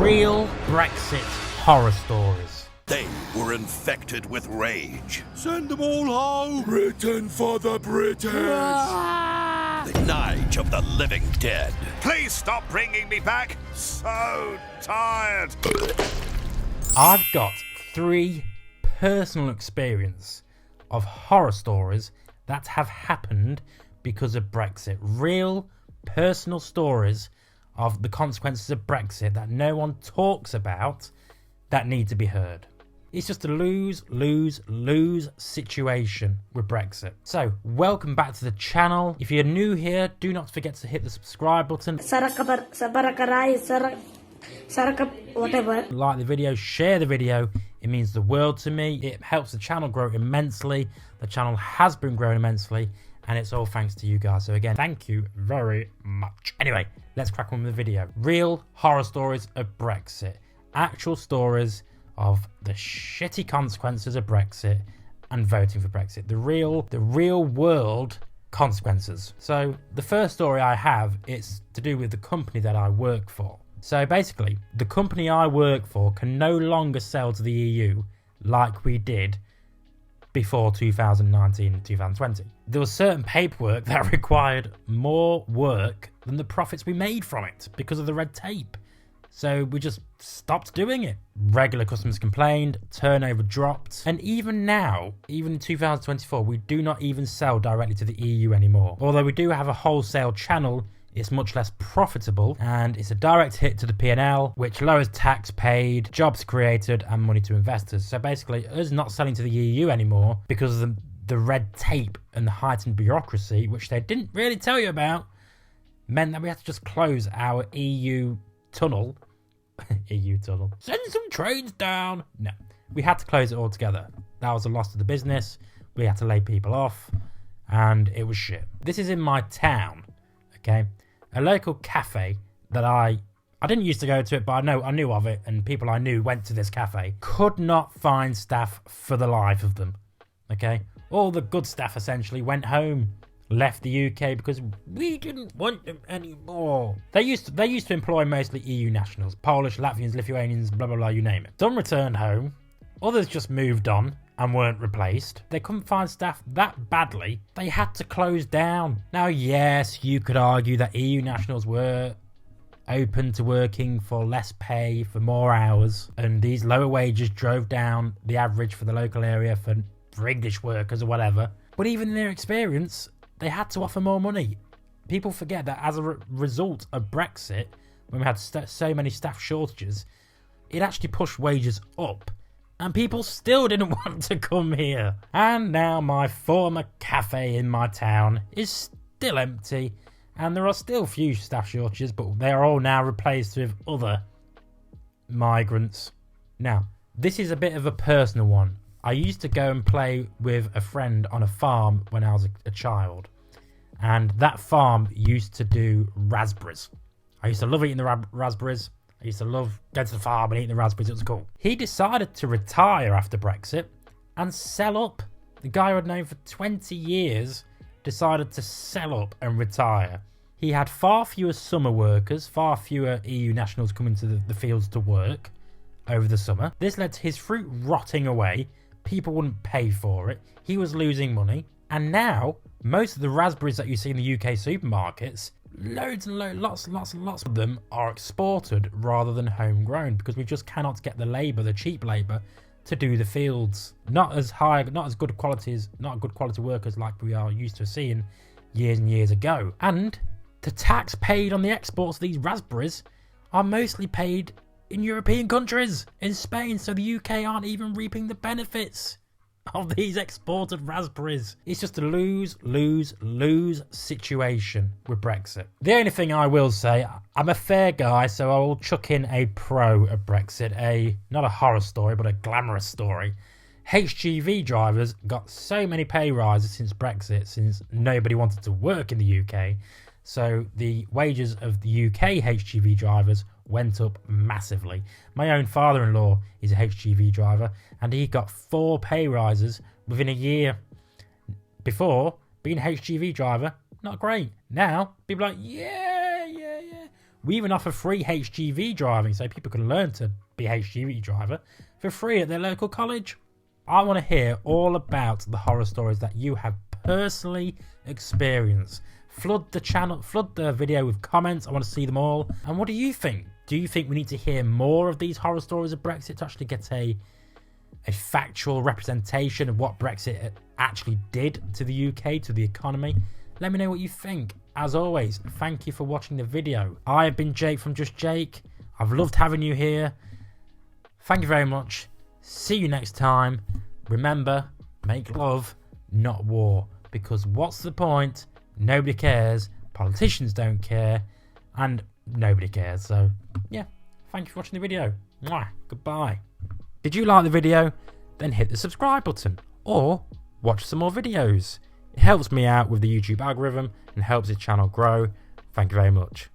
Real Brexit Horror Stories. They were infected with rage. Send them all home. Britain for the British. The Nige of the living dead. Please stop bringing me back. So tired. I've got 3 personal experience of horror stories that have happened because of Brexit. Real personal stories of the consequences of Brexit that no one talks about that need to be heard. It's just a lose-lose-lose situation with Brexit. So, welcome back to the channel. If you're new here, do not forget to hit the subscribe button. Like the video, share the video. It means the world to me. It helps the channel grow immensely. The channel has been growing immensely, and it's all thanks to you guys. So again, thank you very much. Anyway, let's crack on with the video. Real horror stories of Brexit. Actual stories of the shitty consequences of Brexit and voting for Brexit. The real world consequences. So the first story I have is to do with the company that I work for. So basically, the company I work for can no longer sell to the EU like we did before 2019 and 2020. There was certain paperwork that required more work than the profits we made from it because of the red tape. So we just stopped doing it. Regular customers complained, turnover dropped, and even now, even in 2024, we do not even sell directly to the EU anymore. Although we do have a wholesale channel, it's much less profitable, and it's a direct hit to the P&L, which lowers tax paid, jobs created, and money to investors. So basically, us not selling to the EU anymore because of the red tape and the heightened bureaucracy, which they didn't really tell you about, meant that we had to just close our EU tunnel. EU tunnel. Send some trains down. No, we had to close it all together. That was a loss to the business. We had to lay people off, and it was shit. This is in my town, okay? A local cafe that I didn't used to go to it, but I knew of it, and people I knew went to this cafe. Could not find staff for the life of them, okay? All the good staff essentially went home, left the UK because we didn't want them anymore. They used to employ mostly EU nationals, Polish, Latvians, Lithuanians, blah blah blah, you name it. Some returned home, others just moved on and weren't replaced. They couldn't find staff that badly, they had to close down. Now yes, you could argue that EU nationals were open to working for less pay, for more hours, and these lower wages drove down the average for the local area for English workers or whatever. But even in their experience, they had to offer more money. People forget that as a result of Brexit, when we had so many staff shortages, it actually pushed wages up, and people still didn't want to come here. And now my former cafe in my town is still empty, and there are still few staff shortages, but they are all now replaced with other migrants. Now, this is a bit of a personal one. I used to go and play with a friend on a farm when I was a child, and that farm used to do raspberries. I used to love eating the raspberries. I used to love going to the farm and eating the raspberries. It was cool. He decided to retire after Brexit and sell up. The guy who I'd known for 20 years decided to sell up and retire. He had far fewer summer workers, far fewer EU nationals coming to the fields to work over the summer. This led to his fruit rotting away. People wouldn't pay for it. He was losing money. And now, most of the raspberries that you see in the UK supermarkets, loads and lots of them are exported rather than homegrown, because we just cannot get the labour, the cheap labour, to do the fields. Not as good quality workers like we are used to seeing years and years ago. And the tax paid on the exports of these raspberries are mostly paid in European countries, in Spain, so the UK aren't even reaping the benefits of these exported raspberries. It's just a lose-lose-lose situation with Brexit. The only thing I will say, I'm a fair guy, so I will chuck in a pro of Brexit, not a horror story, but a glamorous story. HGV drivers got so many pay rises since Brexit, since nobody wanted to work in the UK. So the wages of the UK HGV drivers went up massively. My own father-in-law is a HGV driver, and he got 4 pay rises within a year. Before, being a HGV driver, not great. Now, people are like, yeah. We even offer free HGV driving so people can learn to be a HGV driver for free at their local college. I want to hear all about the horror stories that you have personally experienced. Flood the channel, flood the video with comments. I want to see them all. And what do you think? Do you think we need to hear more of these horror stories of Brexit to actually get a factual representation of what Brexit actually did to the UK, to the economy? Let me know what you think. As always, thank you for watching the video. I have been Jake from Just Jake. I've loved having you here. Thank you very much. See you next time. Remember, make love, not war. Because what's the point? Nobody cares. Politicians don't care. And nobody cares. So, yeah. Thank you for watching the video. Mwah. Goodbye. Did you like the video? Then hit the subscribe button. Or watch some more videos. It helps me out with the YouTube algorithm and helps the channel grow. Thank you very much.